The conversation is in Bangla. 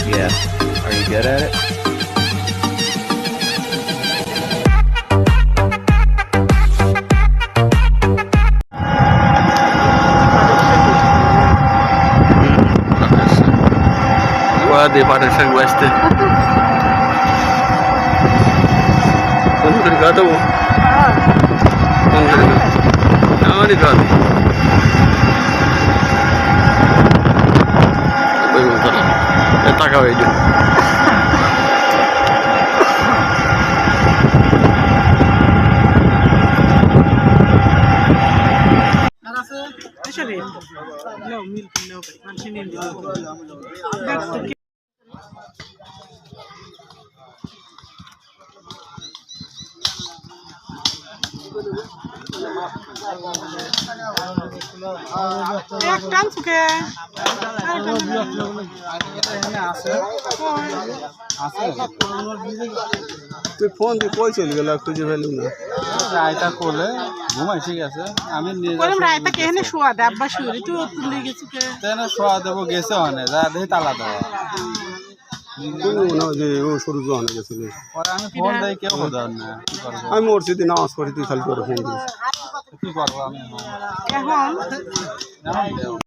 Yeah. Are you good at it? Pwede para sa west. Ano delikado mo? Ano delikado? Ano delikado? Apa yang tak? Tak kau itu. No, milk, no, টান সুখে তুই ফোন দিয়ে কই চলে গেল খুঁজে পেলাম না রায়তা কোলে ঘুমাইছি গেছে আমি নিয়ে বললাম রায়তা কেহেনে শোয়া দে আব্বা শুয়ে তুই তুলে গেছি কে তেনে শোয়া দেবো গেছে অনেক যা দেখি তালা দেওয়া যে ও সরু অনেক গেছে পরে আমি ফোন দেয় কেউ বোঝার না কি করবো আমি মসজিদে নামাজ পড়ি তুই খালি করে ফোন দিস কি করবো আমি এখন এখন